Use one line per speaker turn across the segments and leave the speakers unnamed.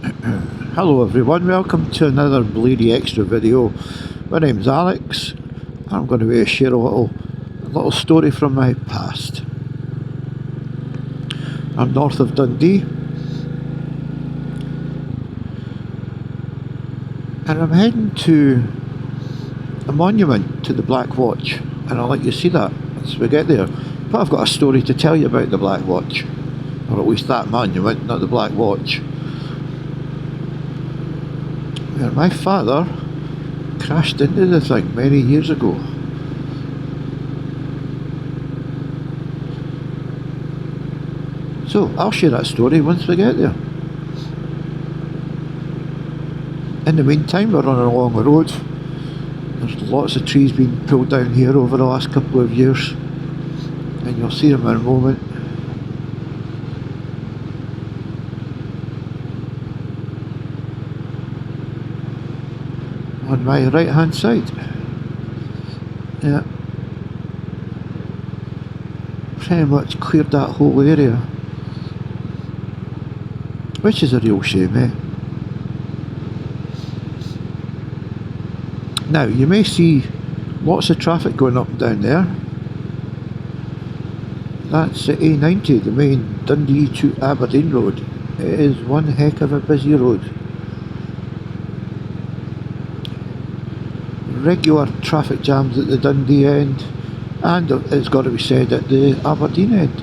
Hello everyone, welcome to another Bleedy Extra video. My name's Alex. I'm going to share a little story from my past. I'm north of Dundee and I'm heading to a monument to the Blackwatch, and I'll let you see that as we get there. But I've got a story to tell you about the Blackwatch, or at least that monument, not the Blackwatch. My father crashed into the thing many years ago. So I'll share that story once we get there. In the meantime, we're running along the road. There's lots of trees being pulled down here over the last couple of years, and you'll see them in a moment. On my right hand side, yeah, pretty much cleared that whole area, which is a real shame, eh? Now you may see lots of traffic going up and down there. That's the A90, the main Dundee to Aberdeen road. It is one heck of a busy road. Regular traffic jams at the Dundee end, and it's got to be said at the Aberdeen end.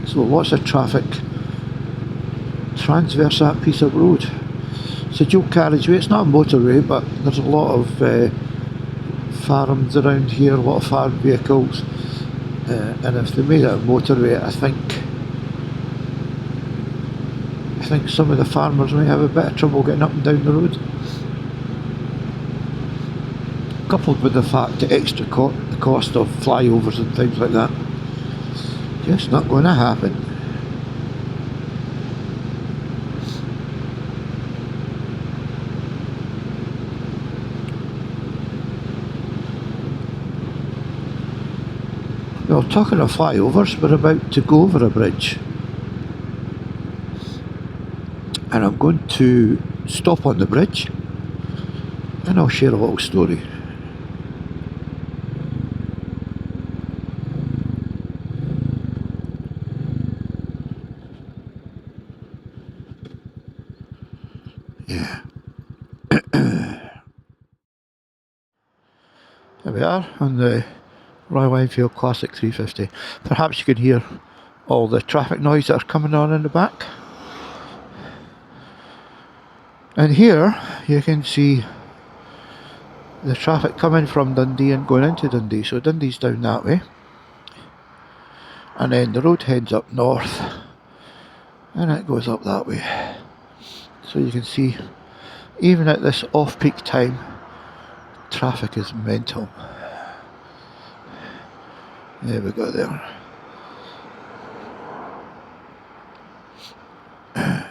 So lots of traffic transverse that piece of road. It's a dual carriageway. It's not a motorway, but there's a lot of farms around here, a lot of farm vehicles, and if they made it a motorway, I think some of the farmers may have a bit of trouble getting up and down the road. Coupled with the fact the extra the cost of flyovers and things like that, just not going to happen. Well, talking of flyovers, we're about to go over a bridge, and I'm going to stop on the bridge and I'll share a little story. Yeah. There we are on the Royal Enfield Classic 350. Perhaps you can hear all the traffic noise that are coming on in the back. And here you can see the traffic coming from Dundee and going into Dundee. So Dundee's down that way, and then the road heads up north and it goes up that way. So you can see, even at this off-peak time, traffic is mental. There we go there.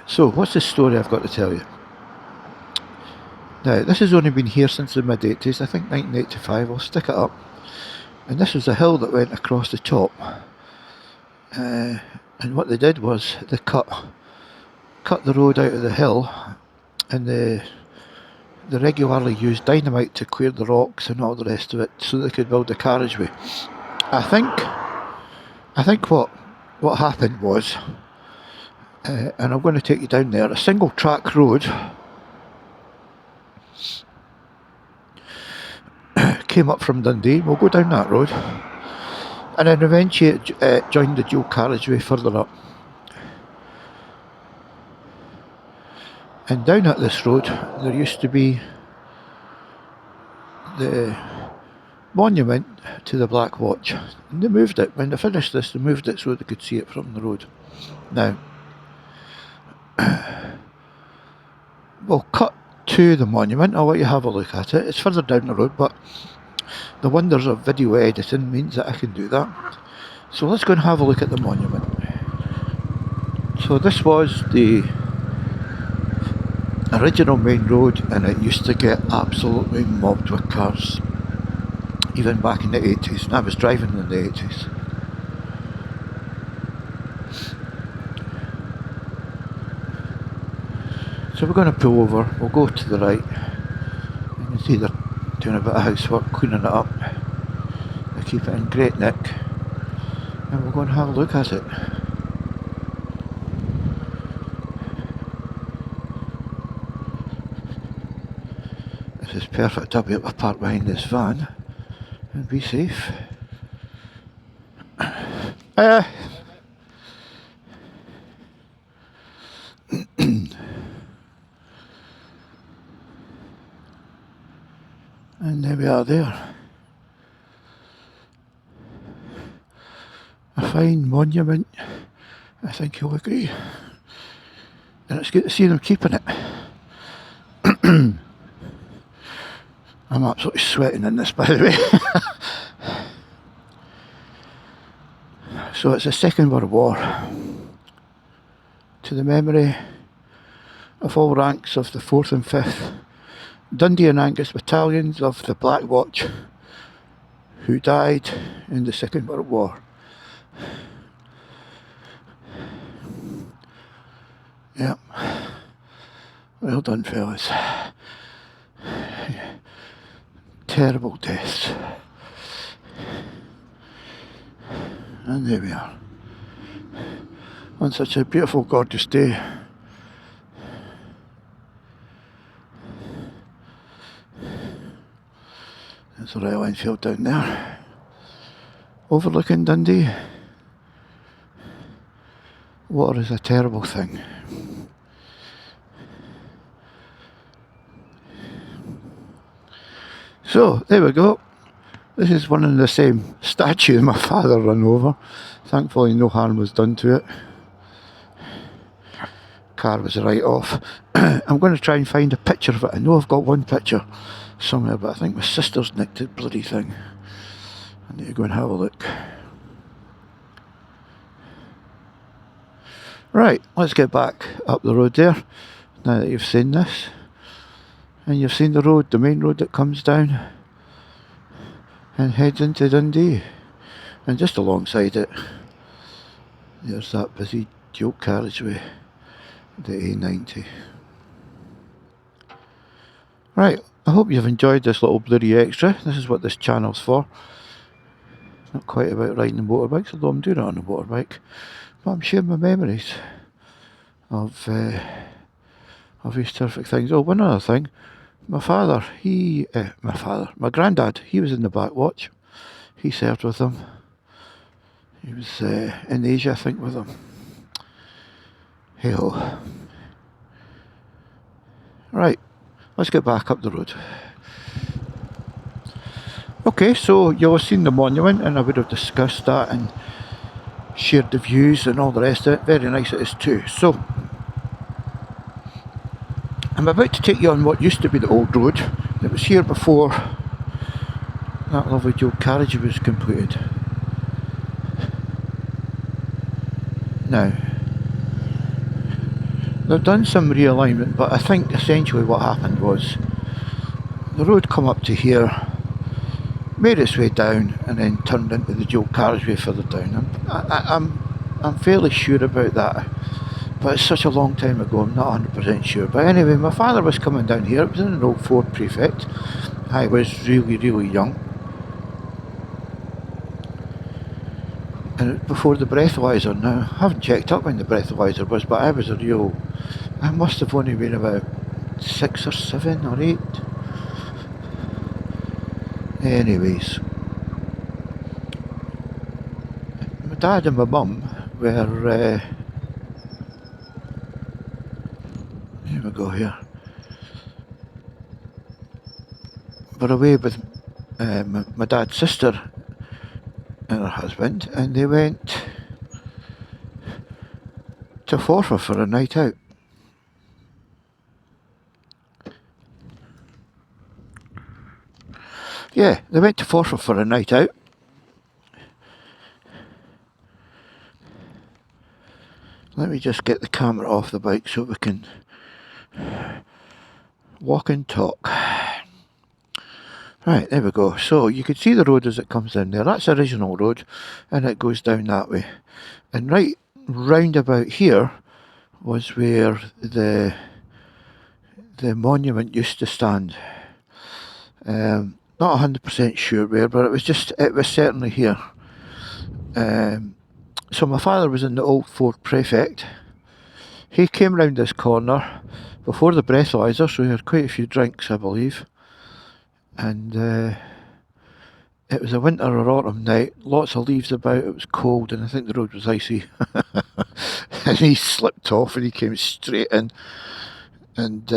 So what's the story I've got to tell you? Now, this has only been here since the mid-80s, I think 1985, I'll stick it up. And this was a hill that went across the top. And what they did was they cut the road out of the hill, and they regularly used dynamite to clear the rocks and all the rest of it so they could build a carriageway. I think what happened was, and I'm going to take you down there, a single track road came up from Dundee. We'll go down that road, and then eventually it joined the dual carriageway further up. And down at this road there used to be the monument to the Blackwatch, and they moved it. When they finished this, they moved it so they could see it from the road. Now we'll cut to the monument. I'll let you have a look at it. It's further down the road, but the wonders of video editing means that I can do that. So let's go and have a look at the monument. So this was the original main road, and it used to get absolutely mobbed with cars, even back in the 80s, and I was driving in the 80s. So we're going to pull over, we'll go to the right. You can see they're doing a bit of housework, cleaning it up. They keep it in great nick. And we'll go and have a look at it. This is perfect. I'll be able to park behind this van and be safe. And there we are there. A fine monument, I think you'll agree. And it's good to see them keeping it. I'm absolutely sweating in this, by the way. So it's the Second World War. To the memory of all ranks of the 4th and 5th Dundee and Angus Battalions of the Blackwatch who died in the Second World War. Yep. Well done, fellas. Terrible deaths. And there we are. On such a beautiful, gorgeous day. There's the Royal Enfield down there. Overlooking Dundee. Water is a terrible thing. So, there we go. This is one and the same statue my father ran over. Thankfully no harm was done to it. Car was right off. I'm going to try and find a picture of it. I know I've got one picture somewhere, but I think my sister's nicked the bloody thing. I need to go and have a look. Right, let's get back up the road there, now that you've seen this. And you've seen the road, the main road that comes down and heads into Dundee. And just alongside it, there's that busy dual carriageway, the A90. Right, I hope you've enjoyed this little bloody extra. This is what this channel's for. Not quite about riding motorbikes, although I'm doing it on a motorbike. But I'm sharing my memories of these terrific things. Oh, one other thing. My granddad, he was in the Blackwatch. He served with them. He was in Asia, I think, with them. Hey ho. Right, let's get back up the road. Okay, so you'll have seen the monument, and I would have discussed that and shared the views and all the rest of it. Very nice it is too. So, I'm about to take you on what used to be the old road that was here before that lovely dual carriage was completed. Now, they've done some realignment, but I think essentially what happened was the road come up to here, made its way down, and then turned into the dual carriageway further down. I'm fairly sure about that, but it's such a long time ago, I'm not 100% sure. But anyway, my father was coming down here. It was in an old Ford Prefect. I was really, really young. And it was before the breathalyzer. Now, I haven't checked up when the breathalyzer was, but I must have only been about 6 or 7 or 8. Anyways, my dad and my mum were, here we go here, were away with my dad's sister and her husband, and they went to Forfar for a night out. Yeah, they went to Forfar for a night out. Let me just get the camera off the bike so we can walk and talk. Right, there we go. So you can see the road as it comes down there. That's the original road, and it goes down that way. And right round about here was where the the monument used to stand. Not 100% sure where, but it was certainly here. So my father was in the Old Fort Prefect. He came round this corner before the breathalyzer, so he had quite a few drinks, I believe. And it was a winter or autumn night, lots of leaves about, it was cold, and I think the road was icy. And he slipped off and he came straight in and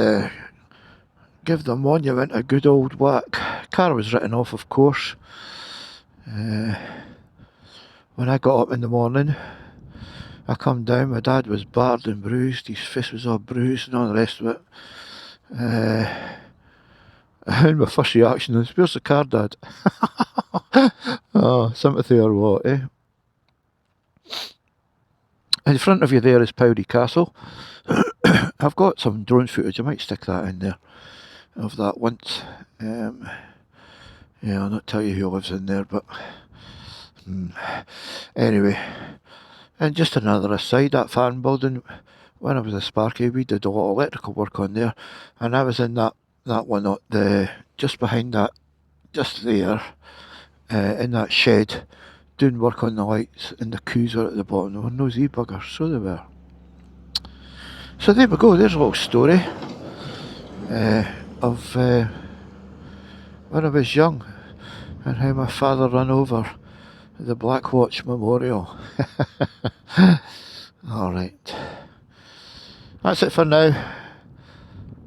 give the monument a good old whack. Car was written off, of course. When I got up in the morning, I come down, my dad was battered and bruised, his fist was all bruised and all the rest of it. And my first reaction is, where's the car, Dad? Oh, sympathy or what, eh? In front of you there is Powrie Castle. I've got some drone footage, I might stick that in there, of that once. Yeah, I'll not tell you who lives in there, but anyway. And just another aside, that farm building, when I was a Sparky, we did a lot of electrical work on there, and I was in that one up just behind that, just there, in that shed, doing work on the lights, and the coups were at the bottom. There were nosy buggers, so they were. So there we go, there's a little story of when I was young, and how my father ran over the Blackwatch Memorial. Alright. That's it for now.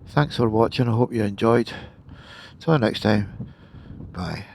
Thanks for watching, I hope you enjoyed. Till next time, bye.